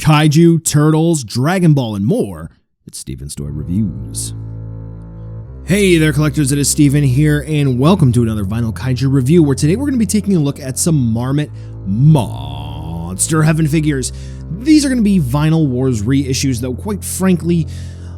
Kaiju, turtles, Dragon Ball, and more. It's Steven's Toy Reviews. Hey there, collectors, it is Steven here, and welcome to another Vinyl Kaiju review, where today we're going to be taking a look at some Marmit Monster Heaven figures. These are going to be Vinyl Wars reissues, though quite frankly,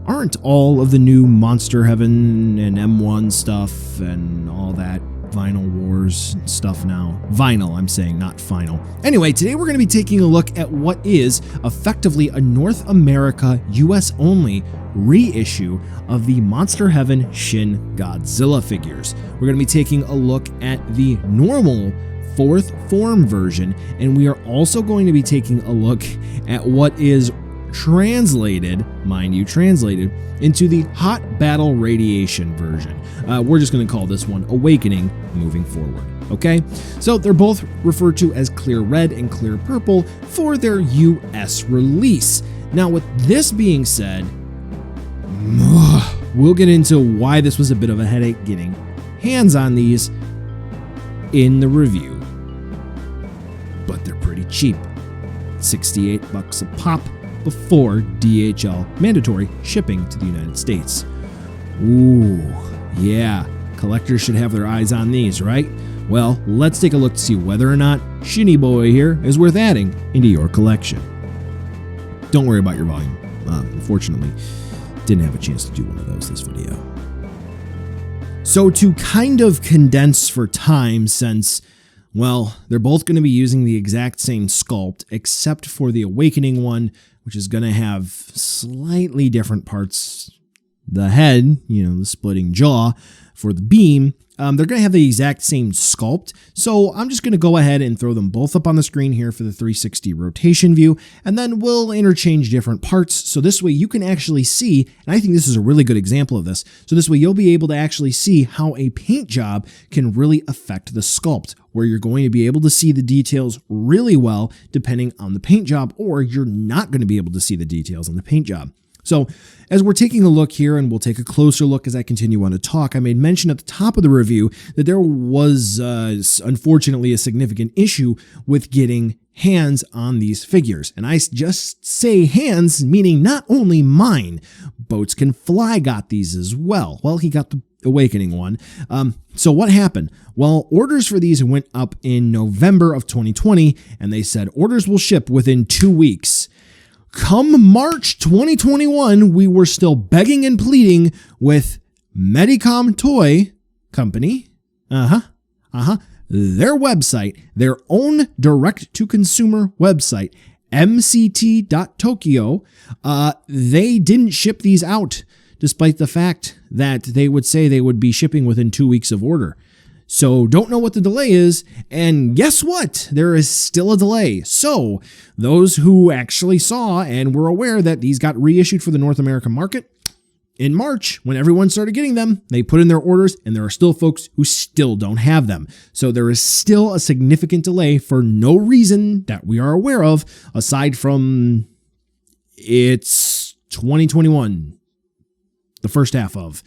aren't all of the new Monster Heaven and M1 stuff and all that Vinyl Wars stuff now. Vinyl, I'm saying, not final. Anyway, today we're going to be taking a look at what is effectively a North America, US only reissue of the Monster Heaven Shin Godzilla figures. We're going to be taking a look at the normal fourth form version, and we are also going to be taking a look at what is translated, mind you, translated into the Hot Battle Radiation version. We're just going to call this one Awakening moving forward. Okay, so they're both referred to as Clear Red and Clear Purple for their US release. Now, with this being said, we'll get into why this was a bit of a headache getting hands on these in the review, but they're pretty cheap. $68 a pop before DHL mandatory shipping to the United States. Ooh, yeah, collectors should have their eyes on these, right? Well, let's take a look to see whether or not Shinny Boy here is worth adding into your collection. Don't worry about your volume. Unfortunately, didn't have a chance to do one of those this video. So to kind of condense for time, since, well, they're both going to be using the exact same sculpt, except for the Awakening one, which is going to have slightly different parts. The head, the splitting jaw for the beam, they're going to have the exact same sculpt. So I'm just going to go ahead and throw them both up on the screen here for the 360 rotation view, and then we'll interchange different parts. So this way you can actually see, and I think this is a really good example of this. So this way you'll be able to actually see how a paint job can really affect the sculpt, where you're going to be able to see the details really well depending on the paint job, or you're not going to be able to see the details on the paint job. So as we're taking a look here, and we'll take a closer look as I continue on to talk, I made mention at the top of the review that there was unfortunately a significant issue with getting hands on these figures. And I just say hands, meaning not only mine. Boats Can Fly got these as well. Well, he got the Awakening one. So what happened? Well, orders for these went up in November of 2020, and they said orders will ship within 2 weeks. Come March 2021, we were still begging and pleading with Medicom Toy Company, their website, their own direct-to-consumer website, mct.tokyo. They didn't ship these out, despite the fact that they would say they would be shipping within 2 weeks of order. So don't know what the delay is, and guess what? There is still a delay. So those who actually saw and were aware that these got reissued for the North American market in March, when everyone started getting them, they put in their orders, and there are still folks who still don't have them. So there is still a significant delay for no reason that we are aware of, aside from it's 2021, the first half of.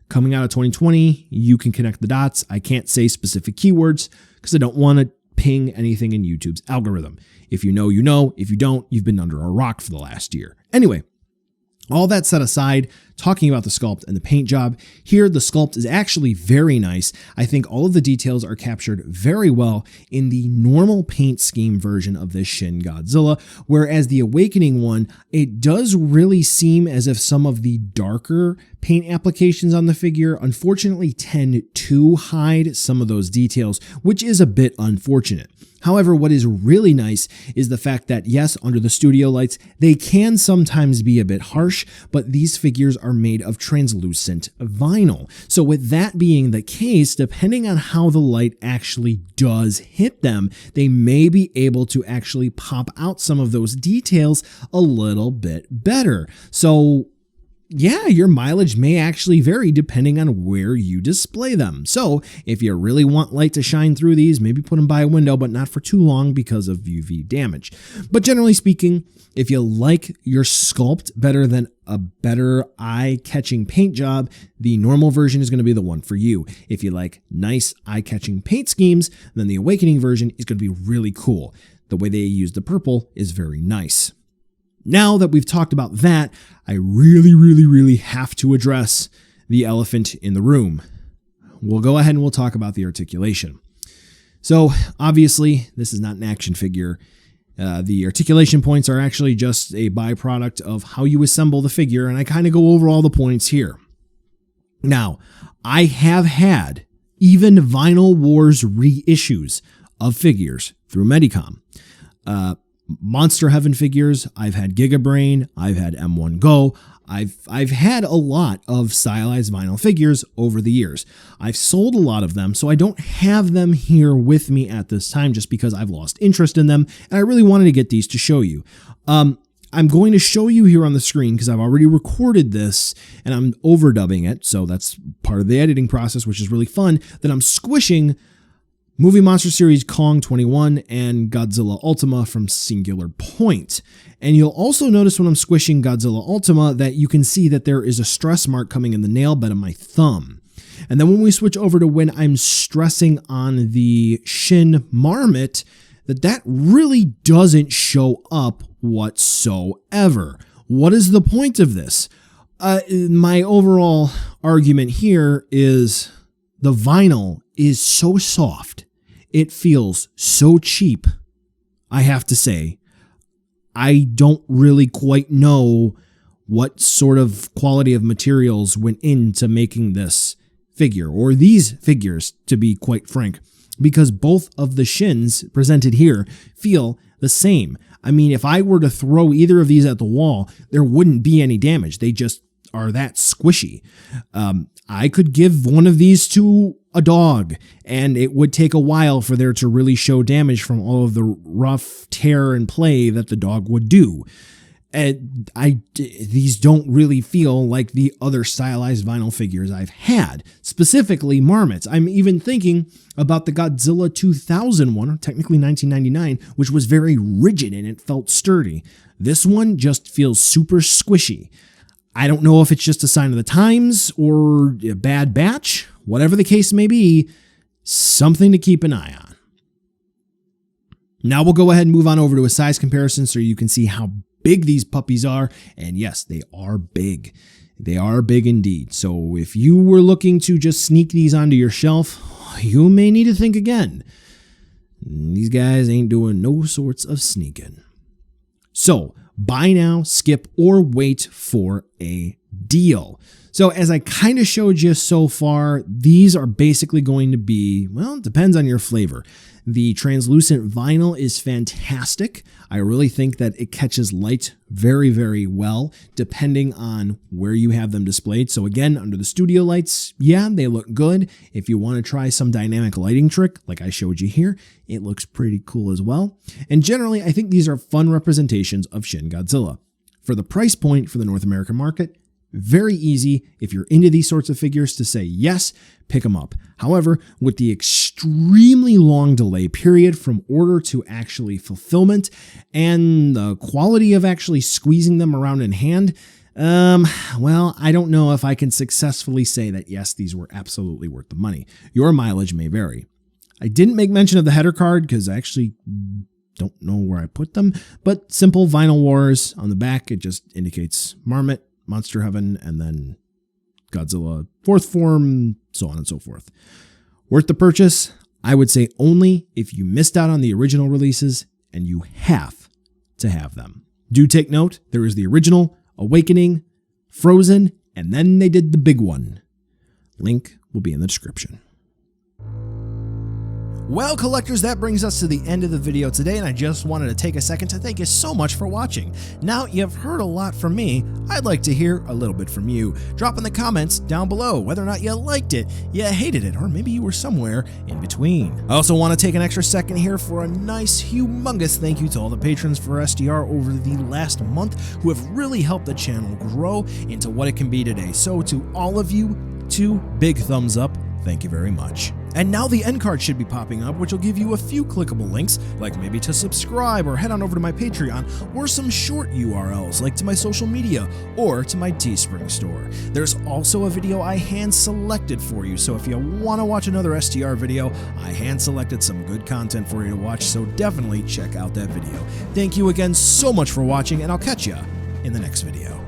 Coming out of 2020, you can connect the dots. I can't say specific keywords because I don't want to ping anything in YouTube's algorithm. If you know, you know. If you don't, you've been under a rock for the last year. Anyway, all that set aside, talking about the sculpt and the paint job, here the sculpt is actually very nice. I think all of the details are captured very well in the normal paint scheme version of this Shin Godzilla, whereas the Awakening one, it does really seem as if some of the darker paint applications on the figure unfortunately tend to hide some of those details, which is a bit unfortunate. However, what is really nice is the fact that, yes, under the studio lights, they can sometimes be a bit harsh, but these figures are made of translucent vinyl. So with that being the case, depending on how the light actually does hit them, they may be able to actually pop out some of those details a little bit better. So yeah, your mileage may actually vary depending on where you display them. So if you really want light to shine through these, maybe put them by a window, but not for too long because of UV damage. But generally speaking, if you like your sculpt better than a better eye-catching paint job, the normal version is going to be the one for you. If you like nice eye-catching paint schemes, then the Awakening version is going to be really cool. The way they use the purple is very nice. Now that we've talked about that, I really have to address the elephant in the room. We'll go ahead and we'll talk about the articulation. So obviously, this is not an action figure. The articulation points are actually just a byproduct of how you assemble the figure, and I kind of go over all the points here. Now, I have had even Vinyl Wars reissues of figures through Medicom. Monster Heaven figures, I've had Giga Brain, I've had M1 Go, I've had a lot of stylized vinyl figures over the years. I've sold a lot of them, so I don't have them here with me at this time just because I've lost interest in them, and I really wanted to get these to show you. I'm going to show you here on the screen because I've already recorded this and I'm overdubbing it, so that's part of the editing process, which is really fun, that I'm squishing Movie Monster Series Kong 21 and Godzilla Ultima from Singular Point. And you'll also notice when I'm squishing Godzilla Ultima that you can see that there is a stress mark coming in the nail bed of my thumb. And then when we switch over to when I'm stressing on the Shin Marmit, that really doesn't show up whatsoever. What is the point of this? My overall argument here is the vinyl is so soft. It feels so cheap. I have to say, I don't really quite know what sort of quality of materials went into making this figure, or these figures, to be quite frank, because both of the Shins presented here feel the same. I mean, if I were to throw either of these at the wall, there wouldn't be any damage. They just are that squishy. I could give one of these to a dog, and it would take a while for there to really show damage from all of the rough tear and play that the dog would do. And these don't really feel like the other stylized vinyl figures I've had, specifically Marmits. I'm even thinking about the Godzilla 2001, technically 1999, which was very rigid and it felt sturdy. This one just feels super squishy. I don't know if it's just a sign of the times or a bad batch. Whatever the case may be, something to keep an eye on. Now we'll go ahead and move on over to a size comparison so you can see how big these puppies are. And yes, they are big. They are big indeed. So if you were looking to just sneak these onto your shelf, you may need to think again. These guys ain't doing no sorts of sneaking. So buy now, skip, or wait for a deal. So as I kind of showed you so far, these are basically going to be, well, it depends on your flavor. The translucent vinyl is fantastic. I really think that it catches light very well, depending on where you have them displayed. So again, under the studio lights, yeah, they look good. If you want to try some dynamic lighting trick, like I showed you here, it looks pretty cool as well. And generally, I think these are fun representations of Shin Godzilla. For the price point for the North American market, very easy if you're into these sorts of figures to say yes, pick them up. However, with the extremely long delay period from order to actually fulfillment and the quality of actually squeezing them around in hand, well, I don't know if I can successfully say that yes, these were absolutely worth the money. Your mileage may vary. I didn't make mention of the header card because I actually don't know where I put them, but simple Vinyl Wars on the back, it just indicates Marmit, Monster Heaven, and then Godzilla 4th form, so on and so forth. Worth the purchase? I would say only if you missed out on the original releases and you have to have them. Do take note, there is the original, Awakening, Frozen, and then they did the big one. Link will be in the description. Well, collectors, that brings us to the end of the video today, and I just wanted to take a second to thank you so much for watching. Now, you've heard a lot from me. I'd like to hear a little bit from you. Drop in the comments down below whether or not you liked it, you hated it, or maybe you were somewhere in between. I also want to take an extra second here for a nice, humongous thank you to all the patrons for SDR over the last month who have really helped the channel grow into what it can be today. So to all of you, 2 big thumbs up. Thank you very much. And now the end card should be popping up, which will give you a few clickable links, like maybe to subscribe or head on over to my Patreon, or some short URLs like to my social media or to my Teespring store. There's also a video I hand selected for you, so if you want to watch another STR video, I hand selected some good content for you to watch, so definitely check out that video. Thank you again so much for watching, and I'll catch ya in the next video.